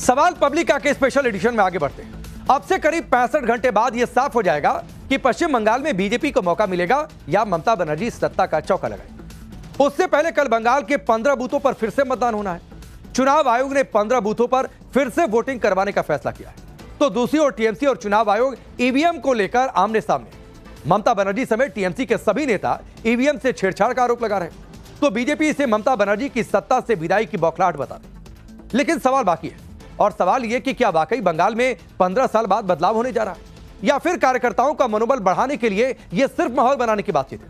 सवाल पब्लिका के special edition में आगे बढ़ते हैं। अब से करीब 65 घंटे बाद यह साफ हो जाएगा कि पश्चिम बंगाल में बीजेपी को मौका मिलेगा या ममता बनर्जी सत्ता का चौका लगाएगी। उससे पहले कल बंगाल के 15 बूथों पर फिर से मतदान होना है। चुनाव आयोग ने 15 बूथों पर फिर से वोटिंग करवाने का फैसला किया है। तो दूसरी ओर टीएमसी और चुनाव आयोग ईवीएम को लेकर आमने सामने। ममता बनर्जी समेत टीएमसी के सभी नेता ईवीएम से छेड़छाड़ का आरोप लगा रहे हैं। तो बीजेपी इसे ममता बनर्जी की सत्ता से विदाई की बौखलाहट बता रही। लेकिन सवाल बाकी है, और सवाल यह कि क्या वाकई बंगाल में 15 साल बाद बदलाव होने जा रहा है, या फिर कार्यकर्ताओं का मनोबल बढ़ाने के लिए यह सिर्फ माहौल बनाने की बातचीत है।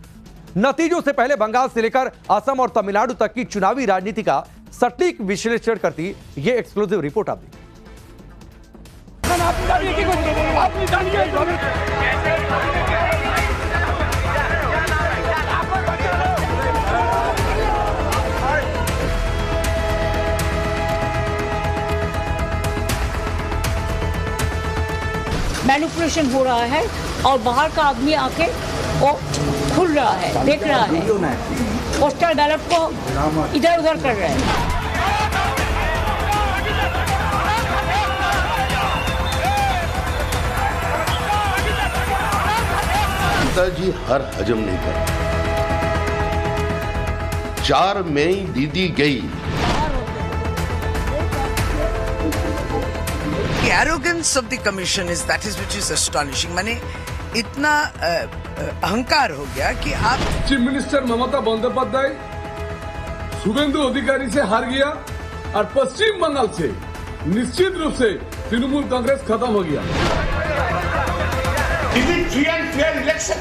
नतीजों से पहले बंगाल से लेकर असम और तमिलनाडु तक की चुनावी राजनीति का सटीक विश्लेषण करती यह एक्सक्लूसिव रिपोर्ट आप देखिए। मैनिपुलेशन हो रहा है और बाहर का आदमी आके वो खुल रहा है, देख रहा है, पोस्टर बैलेट को इधर उधर कर रहे हैं। जी हर हजम नहीं कर 4 मई दीदी गई। The arrogance of the commission is that is which is astonishing. माने इतना अहंकार हो गया कि आप चीफ मिनिस्टर ममता बंदोपाध्याय शुभेंदु अधिकारी से हार गया और पश्चिम बंगाल से निश्चित रूप से तृणमूल कांग्रेस खत्म हो गया। Is it free and fair election?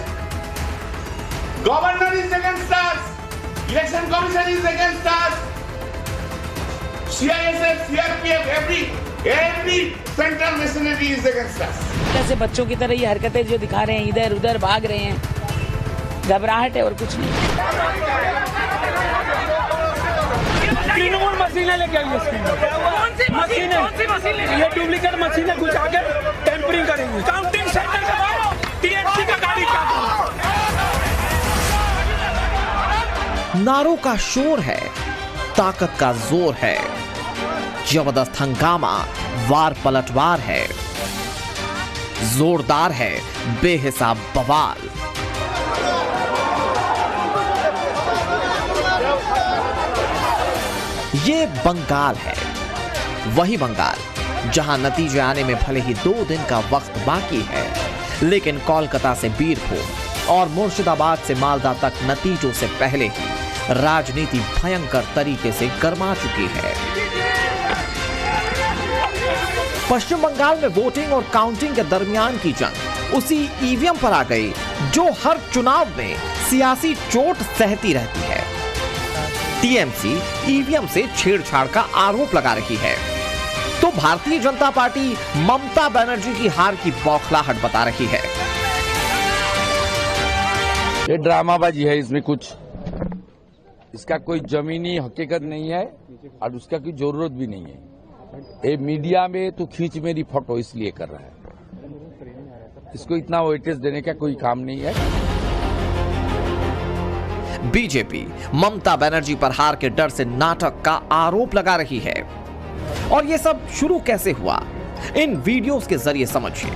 Governor is against us. Election Commission is against us. CISF, CRPF, every central machinery is against us. जैसे बच्चों की तरह ये हरकतें जो दिखा रहे हैं, इधर उधर भाग रहे हैं, घबराहट है और कुछ नहीं। तृणमूल मशीनें लेके आई मशीनें, ये डुप्लीकेट मशीनें घुसा के टेम्परिंग करेंगे। काउंटिंग सेंटर के बाहर टीएमसी का गाड़ी का नारों का शोर है, ताकत का जोर है, जबरदस्त हंगामा, वार पलटवार है, जोरदार है, बेहिसाब बवाल। ये बंगाल है, वही बंगाल जहां नतीजे आने में भले ही 2 दिन का वक्त बाकी है, लेकिन कोलकाता से बीरपुर और मुर्शिदाबाद से मालदा तक नतीजों से पहले ही राजनीति भयंकर तरीके से गर्मा चुकी है। पश्चिम बंगाल में वोटिंग और काउंटिंग के दरमियान की जंग उसी ईवीएम पर आ गई जो हर चुनाव में सियासी चोट सहती रहती है। टीएमसी ईवीएम से छेड़छाड़ का आरोप लगा रही है, तो भारतीय जनता पार्टी ममता बनर्जी की हार की बौखलाहट बता रही है। ये ड्रामाबाजी है, इसमें कुछ इसका कोई जमीनी हकीकत नहीं है और उसका कोई जरूरत भी नहीं है। ये मीडिया में तो खींच मेरी फोटो इसलिए कर रहा है, इसको इतना वेटेज देने का कोई काम नहीं है। बीजेपी ममता बनर्जी पर हार के डर से नाटक का आरोप लगा रही है, और यह सब शुरू कैसे हुआ, इन वीडियोस के जरिए समझिए।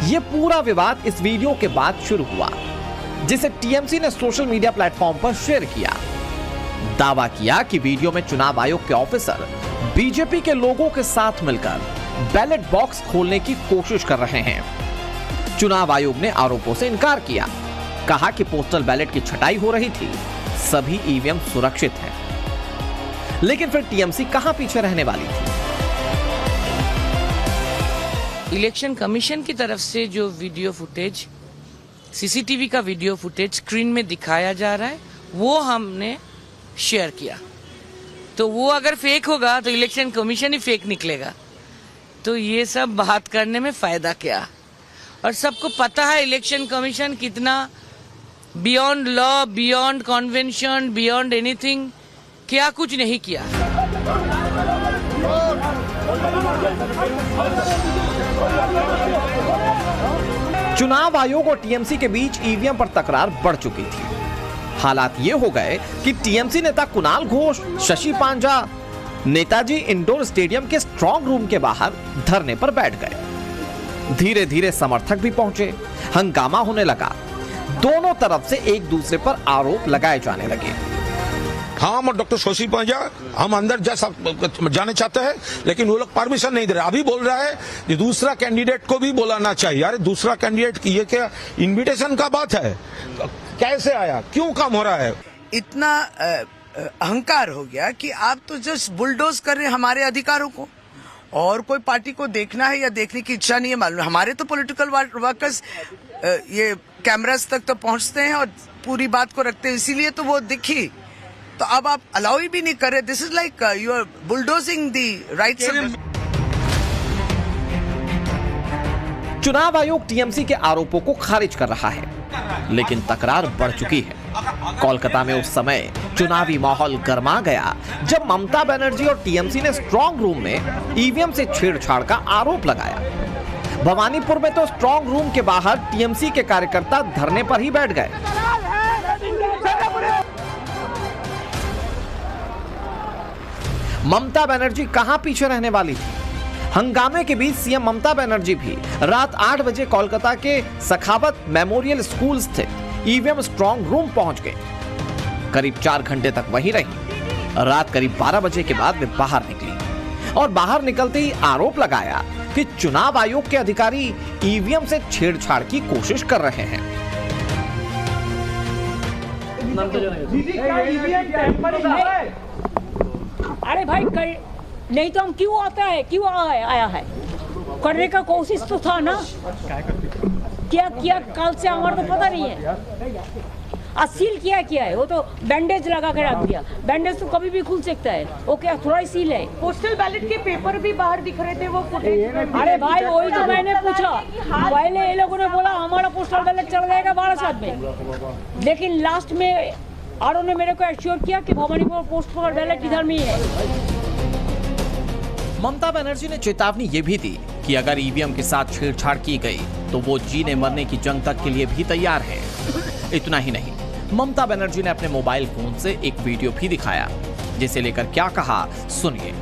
यह पूरा विवाद इस वीडियो के बाद शुरू हुआ, जिसे टीएमसी ने सोशल मीडिया प्लेटफॉर्म पर शेयर किया। दावा किया कि वीडियो में चुनाव आयोग के ऑफिसर बीजेपी के लोगों के साथ मिलकर बैलेट बॉक्स खोलने की कोशिश कर रहे हैं। चुनाव आयोग ने आरोपों से इनकार किया, कहा कि पोस्टल बैलेट की छटाई हो रही थी, सभी ईवीएम सुरक्षित हैं। लेकिन फिर टीएमसी कहां पीछे रहने वाली थी? इलेक्शन कमीशन की तरफ से जो वीडियो फुटेज, सीसीटीवी का वीडियो फुटेज स्क्रीन में दिखाया जा रहा है, वो हमने शेयर किया। तो वो अगर फेक होगा तो इलेक्शन कमीशन ही फेक निकलेगा। तो ये सब बात करने में फायदा क्या? और सबको पता है इलेक्शन कमीशन कितना beyond law, beyond convention, beyond anything, क्या कुछ नहीं किया। चुनाव आयोग और टीएमसी के बीच ईवीएम पर तकरार बढ़ चुकी थी। हालात ये हो गए कि टीएमसी नेता कुणाल घोष, शशि पांजा नेताजी इंडोर स्टेडियम के स्ट्रांग रूम के बाहर धरने पर बैठ गए। धीरे धीरे समर्थक भी पहुंचे, हंगामा होने लगा। दोनों तरफ से एक दूसरे पर आरोप लगाए जाने लगे। हम और डॉक्टर शशि पांजा हम अंदर जाने चाहते हैं, लेकिन वो लोग परमिशन नहीं दे रहे। अभी बोल रहा है कि दूसरा कैंडिडेट को भी बुलाना चाहिए। अरे दूसरा कैंडिडेट की ये क्या इनविटेशन का बात है? कैसे आया, क्यों काम हो रहा है? इतना अहंकार हो गया कि आप तो जस्ट बुलडोज कर रहे हैं हमारे अधिकारों को, और कोई पार्टी को देखना है या देखने की इच्छा नहीं है। मालूम हमारे तो पॉलिटिकल वर्कर्स ये कैमरास तक तो पहुंचते हैं और पूरी बात को रखते हैं, इसीलिए तो वो दिखी। तो अब आप अलाउ भी नहीं कर रहे। This is like you are bulldozing the rights. चुनाव आयोग टीएमसी के आरोपों को खारिज कर रहा है, लेकिन तकरार बढ़ चुकी है। कोलकाता में उस समय चुनावी माहौल गर्मा गया जब ममता बनर्जी और टीएमसी ने स्ट्रांग रूम में ईवीएम से छेड़छाड़ का आरोप लगाया। भवानीपुर में तो स्ट्रांग रूम के बाहर टीएमसी के कार्यकर्ता धरने पर ही बैठ गए। ममता बनर्जी कहां पीछे रहने वाली थी? हंगामे के बीच सीएम ममता बनर्जी भी रात 8 बजे कोलकाता के सखावत मेमोरियल स्कूल स्थित ईवीएम स्ट्रांग रूम पहुंच गए। करीब 4 घंटे तक वहीं रही। रात करीब 12 बजे के बाद वे बाहर निकली और बाहर निकलते ही आरोप लगाया कि चुनाव आयोग के अधिकारी ईवीएम से छेड़छाड़ की कोशिश कर रहे हैं। अरे भाई नहीं तो हम क्यों आया है करने का कोशिश तो था ना। क्या किया कल से हमारा तो पता नहीं है। सील किया है वो तो बैंडेज लगा के रख दिया। बैंडेज तो कभी भी खुल सकता है, वो क्या थोड़ा ही सील है। पोस्टल बैलेट के पेपर भी बाहर दिख रहे थे, वो फुटेज। अरे भाई वही तो मैंने पूछा। पहले ये लोगों ने बोला हमारा पोस्टल बैलेट चल जाएगा 12 में, लेकिन लास्ट में आरओ ने मेरे को एश्योर किया कि भवानीपुर पोस्टल बैलेट इधर में ही है। ममता बनर्जी ने चेतावनी ये भी दी कि अगर ईवीएम के साथ छेड़छाड़ की गई तो वो जीने मरने की जंग तक के लिए भी तैयार है। इतना ही नहीं, ममता बनर्जी ने अपने मोबाइल फोन से एक वीडियो भी दिखाया, जिसे लेकर क्या कहा सुनिए।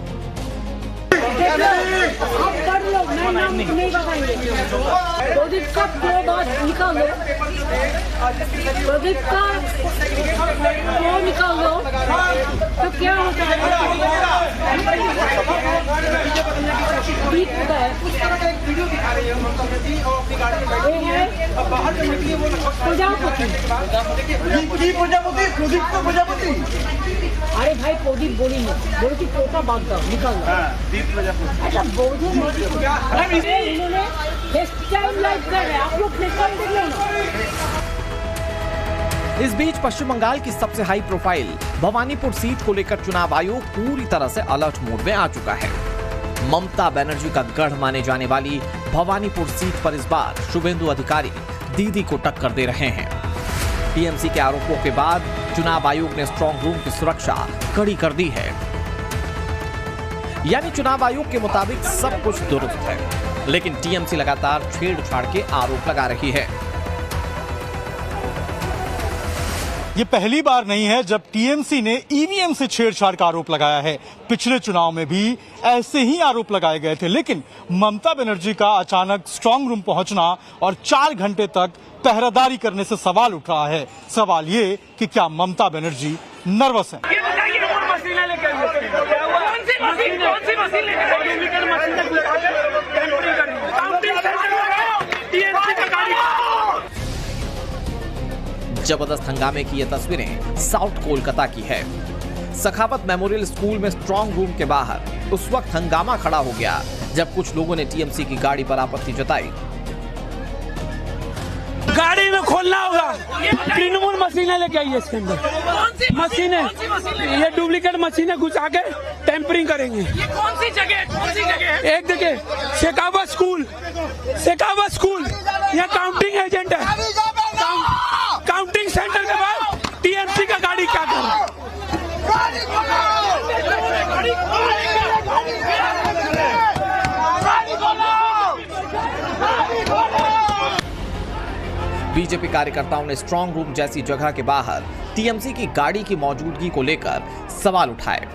प्रदीप का निकाल लो, प्रदीप का निकाल लो तो क्या होता है? अरे भाई प्रदीप बोली कि पोता बात का निकाल लो। अच्छा बोझो इन्होंने टाइम लाइव कर रहे हैं, आप लोग देख लो। इस बीच पश्चिम बंगाल की सबसे हाई प्रोफाइल भवानीपुर सीट को लेकर चुनाव आयोग पूरी तरह से अलर्ट मोड में आ चुका है। ममता बनर्जी का गढ़ माने जाने वाली भवानीपुर सीट पर इस बार शुभेंदु अधिकारी दीदी को टक्कर दे रहे हैं। टीएमसी के आरोपों के बाद चुनाव आयोग ने स्ट्रांग रूम की सुरक्षा कड़ी कर दी है। यानी चुनाव आयोग के मुताबिक सब कुछ दुरुस्त है, लेकिन टीएमसी लगातार छेड़छाड़ के आरोप लगा रही है। ये पहली बार नहीं है जब टीएमसी ने ईवीएम से छेड़छाड़ का आरोप लगाया है। पिछले चुनाव में भी ऐसे ही आरोप लगाए गए थे, लेकिन ममता बनर्जी का अचानक स्ट्रांग रूम पहुंचना और 4 घंटे तक पहरेदारी करने से सवाल उठ रहा है। सवाल ये कि क्या ममता बनर्जी नर्वस हैं? जबरदस्त हंगामे की ये तस्वीरें साउथ कोलकाता की है। सखावत मेमोरियल स्कूल में स्ट्रांग रूम के बाहर उस वक्त हंगामा खड़ा हो गया जब कुछ लोगों ने टीएमसी की गाड़ी पर आपत्ति जताई। गाड़ी में खोलना होगा, तृणमूल मशीनें लेके आई है इसके अंदर। मशीनें, ये डुप्लीकेट मशीनें घुसा के टेम्परिंग करेंगे। ये कौन सी जगह है? एक जगह शेखावत स्कूल, ये काउंटिंग एजेंट है। काउंटिंग सेंटर के बाद टीएमसी का गाड़ी क्या कर रहा है? बीजेपी कार्यकर्ताओं ने स्ट्रांग रूम जैसी जगह के बाहर टीएमसी की गाड़ी की मौजूदगी को लेकर सवाल उठाए।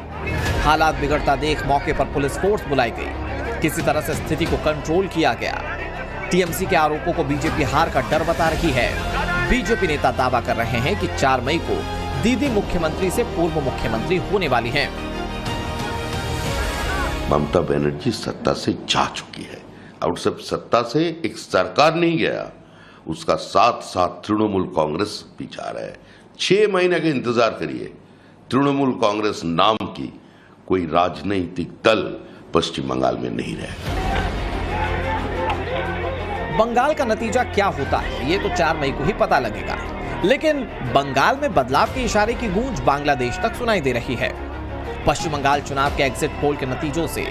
हालात बिगड़ता देख मौके पर पुलिस फोर्स बुलाई गई। किसी तरह से स्थिति को कंट्रोल किया गया। टीएमसी के आरोपों को बीजेपी हार का डर बता रही है। बीजेपी नेता दावा कर रहे हैं कि 4 मई को दीदी मुख्यमंत्री से पूर्व मुख्यमंत्री होने वाली हैं। ममता बनर्जी सत्ता से जा चुकी है और सब सत्ता से एक सरकार नहीं गया, उसका साथ साथ तृणमूल कांग्रेस भी जा रहा है। 6 महीने का इंतजार करिए। तृणमूल कांग्रेस नाम की कोई राजनीतिक दल पश्चिम बंगाल में नहीं रहेगा। बंगाल का नतीजा क्या होता है ये तो 4 मई को ही पता लगेगा, लेकिन बंगाल में बदलाव के इशारे की गूंज बांग्लादेश तक सुनाई दे रही है। पश्चिम बंगाल चुनाव के एग्जिट पोल के नतीजों से